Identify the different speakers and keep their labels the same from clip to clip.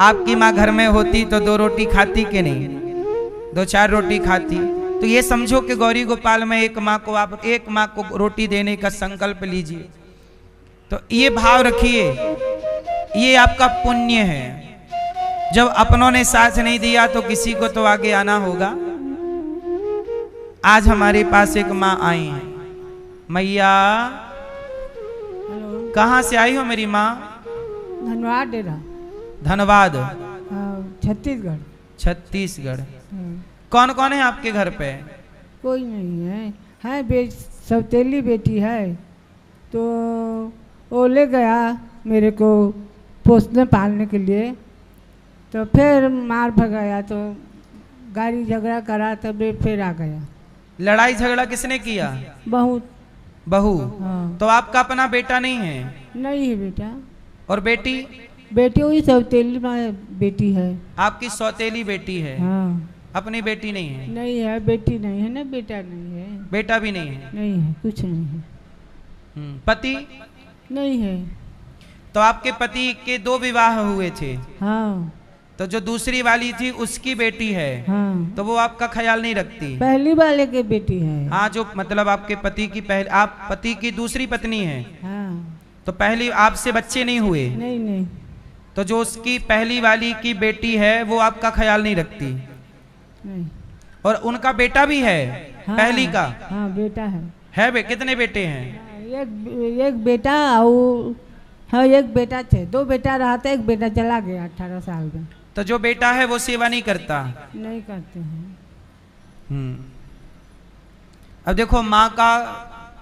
Speaker 1: आपकी माँ घर में होती तो 2 रोटी खाती कि नहीं, 2-4 रोटी खाती। तो ये समझो कि गौरी गोपाल में एक माँ को आप एक माँ को रोटी देने का संकल्प लीजिए। तो ये भाव रखिए, ये आपका पुण्य है। जब अपनों ने साथ नहीं दिया तो किसी को तो आगे आना होगा। आज हमारे पास एक माँ आई है। मैया कहाँ से आई हो मेरी माँ?
Speaker 2: धनबाद डेरा।
Speaker 1: धनबाद,
Speaker 2: छत्तीसगढ़।
Speaker 1: छत्तीसगढ़। कौन कौन है आपके घर पे?
Speaker 2: कोई नहीं है, सौतेली बेटी है। तो वो ले गया मेरे को पोसने पालने के लिए, तो फिर मार भगाया, तो गाड़ी झगड़ा करा, तब फिर आ गया।
Speaker 1: लड़ाई झगड़ा किसने किया?
Speaker 2: बहुत।
Speaker 1: बहू।
Speaker 2: हाँ।
Speaker 1: तो आपका अपना बेटा नहीं है?
Speaker 2: नहीं है बेटा।
Speaker 1: और बेटी?
Speaker 2: बेटी वही सौतेली बेटी है।
Speaker 1: आपकी सौतेली बेटी है?
Speaker 2: हाँ।
Speaker 1: अपनी बेटी नहीं है?
Speaker 2: नहीं है, बेटी नहीं है ना, बेटा नहीं है।
Speaker 1: बेटा भी नहीं है?
Speaker 2: नहीं है, कुछ नहीं है।
Speaker 1: पति?
Speaker 2: नहीं है।
Speaker 1: तो आपके पति के 2 विवाह हुए थे?
Speaker 2: हाँ।
Speaker 1: तो जो दूसरी वाली थी उसकी बेटी है?
Speaker 2: हाँ।
Speaker 1: तो वो आपका ख्याल नहीं रखती?
Speaker 2: पहली वाले की बेटी है।
Speaker 1: हाँ, जो मतलब आपके पति की आप पति की दूसरी पत्नी है।
Speaker 2: हाँ।
Speaker 1: तो पहली आपसे बच्चे नहीं हुए?
Speaker 2: नहीं नहीं।
Speaker 1: तो जो उसकी पहली वाली की बेटी है वो आपका ख्याल नहीं रखती?
Speaker 2: नहीं।
Speaker 1: और उनका बेटा भी है?
Speaker 2: हाँ,
Speaker 1: पहली का?
Speaker 2: हाँ बेटा है।
Speaker 1: कितने बेटे हैं?
Speaker 2: एक बेटा और हाँ एक बेटा थे, 2 बेटा रहा था, एक बेटा चला गया 18 साल में।
Speaker 1: तो जो बेटा है वो सेवा नहीं करता?
Speaker 2: नहीं करते हैं।
Speaker 1: अब देखो, माँ का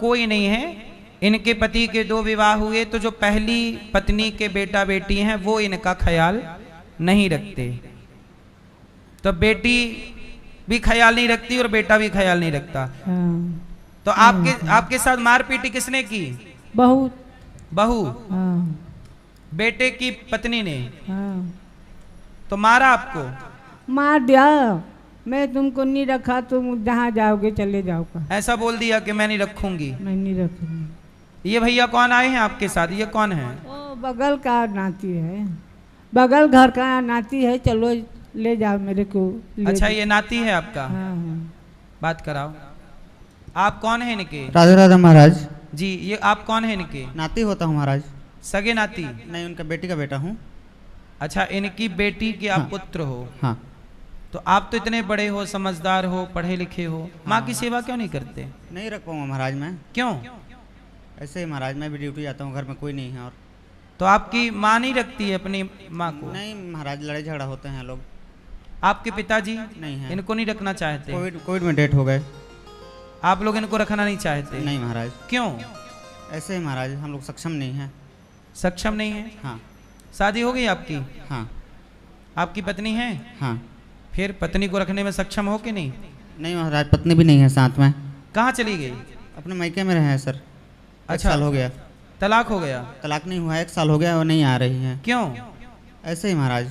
Speaker 1: कोई नहीं है, इनके पति के 2 विवाह हुए, तो जो पहली पत्नी के बेटा बेटी हैं वो इनका ख्याल नहीं रखते। तो बेटी भी ख्याल नहीं रखती और बेटा भी ख्याल नहीं रखता।
Speaker 2: हाँ।
Speaker 1: तो आपके साथ मारपीट किसने की?
Speaker 2: बहुत।
Speaker 1: बहू?
Speaker 2: हाँ।
Speaker 1: बेटे की पत्नी ने?
Speaker 2: हाँ।
Speaker 1: तो मारा आपको?
Speaker 2: मार दिया। मैं तुमको नहीं रखा, तुम जहाँ जाओगे चले जाओगे।
Speaker 1: ऐसा बोल दिया कि मैं नहीं रखूंगी?
Speaker 2: मैं नहीं रखूंगी।
Speaker 1: ये भैया कौन आए हैं आपके साथ? ये कौन है?
Speaker 2: ओ बगल का नाती है, बगल घर का नाती है। चलो ले जाओ मेरे को।
Speaker 1: अच्छा, ये नाती है आपका?
Speaker 2: हाँ हाँ।
Speaker 1: बात कराओ। आप कौन है इनके?
Speaker 3: राधे राधे महाराज
Speaker 1: जी। ये आप कौन है इनके?
Speaker 3: नाती होता हूँ महाराज।
Speaker 1: सगे नाती?
Speaker 3: नहीं, उनका बेटी का बेटा हूँ।
Speaker 1: अच्छा, इनकी बेटी के आप
Speaker 3: हाँ।
Speaker 1: पुत्र हो?
Speaker 3: हाँ।
Speaker 1: तो आप तो इतने बड़े हो, समझदार हो, पढ़े लिखे हो, माँ की सेवा क्यों नहीं करते?
Speaker 3: नहीं रख पाऊँगा महाराज मैं।
Speaker 1: क्यों?
Speaker 3: ऐसे ही महाराज, मैं भी ड्यूटी आता हूँ, घर में कोई नहीं है। और
Speaker 1: तो आपकी माँ नहीं रखती है अपनी माँ को?
Speaker 3: नहीं महाराज, लड़ाई झगड़ा होते हैं लोग।
Speaker 1: आपके पिताजी
Speaker 3: नहीं है,
Speaker 1: इनको नहीं रखना चाहते?
Speaker 3: कोविड में डेथ हो गए।
Speaker 1: आप लोग इनको रखना नहीं चाहते?
Speaker 3: नहीं महाराज।
Speaker 1: क्यों?
Speaker 3: ऐसे ही महाराज, हम लोग सक्षम नहीं हैं।
Speaker 1: सक्षम नहीं है?
Speaker 3: हाँ।
Speaker 1: शादी हो गई आपकी?
Speaker 3: हाँ।
Speaker 1: आपकी पत्नी है?
Speaker 3: हाँ।
Speaker 1: फिर पत्नी को रखने में सक्षम हो कि नहीं?
Speaker 3: नहीं महाराज, पत्नी भी नहीं है साथ में।
Speaker 1: कहाँ चली गई?
Speaker 3: अपने मायके में रहे हैं सर।
Speaker 1: अच्छा।
Speaker 3: 1 साल हो गया।
Speaker 1: तलाक हो गया?
Speaker 3: तलाक नहीं हुआ, 1 साल हो गया और नहीं आ रही है।
Speaker 1: क्यों?
Speaker 3: ऐसे ही महाराज।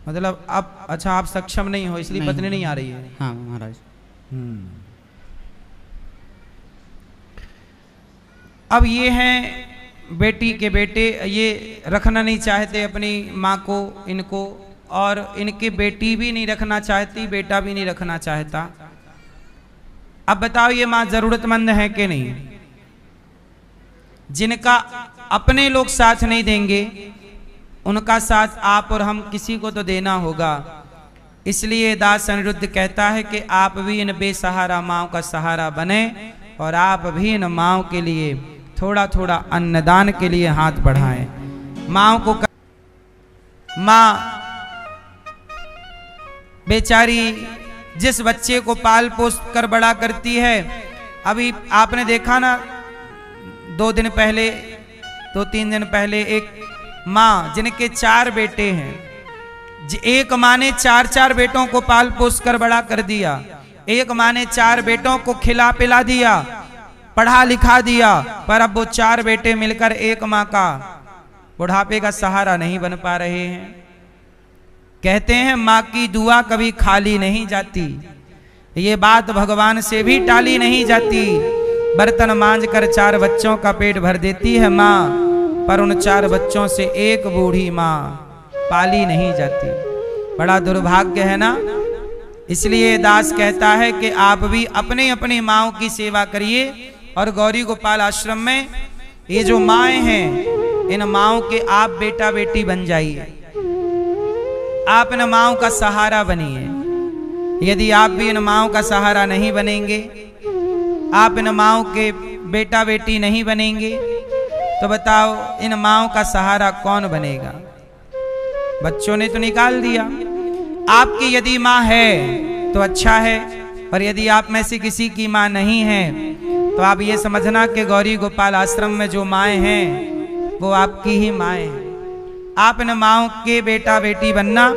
Speaker 1: मतलब आप, अच्छा, आप सक्षम नहीं हो इसलिए पत्नी नहीं आ रही है?
Speaker 3: हाँ महाराज।
Speaker 1: अब ये हैं बेटी के बेटे, ये रखना नहीं चाहते अपनी माँ को, इनको, और इनकी बेटी भी नहीं रखना चाहती, बेटा भी नहीं रखना चाहता। अब बताओ, ये माँ जरूरतमंद है कि नहीं? जिनका अपने लोग साथ नहीं देंगे, उनका साथ आप और हम किसी को तो देना होगा। इसलिए दास अनिरुद्ध कहता है कि आप भी इन बेसहारा माँओं का सहारा बने और आप भी इन माँओं के लिए थोड़ा थोड़ा अन्नदान के लिए हाथ बढ़ाएं। माँओं को माँ बेचारी जिस बच्चे को पाल पोस कर बड़ा करती है, अभी आपने देखा ना 2-3 दिन पहले एक माँ जिनके 4 बेटे हैं, एक माँ ने 4 बेटों को पाल पोस कर बड़ा कर दिया। एक माँ ने 4 बेटों को खिला पिला दिया, पढ़ा लिखा दिया, पर अब वो 4 बेटे मिलकर एक माँ का बुढ़ापे का सहारा नहीं बन पा रहे हैं। कहते हैं माँ की दुआ कभी खाली नहीं जाती, ये बात भगवान से भी टाली नहीं जाती। बर्तन मांज कर 4 बच्चों का पेट भर देती है माँ, पर उन 4 बच्चों से एक बूढ़ी माँ पाली नहीं जाती। बड़ा दुर्भाग्य है ना। इसलिए दास कहता है कि आप भी अपने अपने माँओं की सेवा करिए और गौरी गोपाल आश्रम में ये जो माएँ हैं इन माँओं के आप बेटा बेटी बन जाइए। आप इन माँओं का सहारा बनिए। यदि आप भी इन माँओं का सहारा नहीं बनेंगे, आप इन माँओं के बेटा बेटी नहीं बनेंगे, तो बताओ इन माँओं का सहारा कौन बनेगा। बच्चों ने तो निकाल दिया। आपकी यदि माँ है तो अच्छा है, और यदि आप में से किसी की माँ नहीं है तो आप ये समझना कि गौरी गोपाल आश्रम में जो माएँ हैं वो आपकी ही माएँ हैं। आप इन माँओं के बेटा बेटी बनना।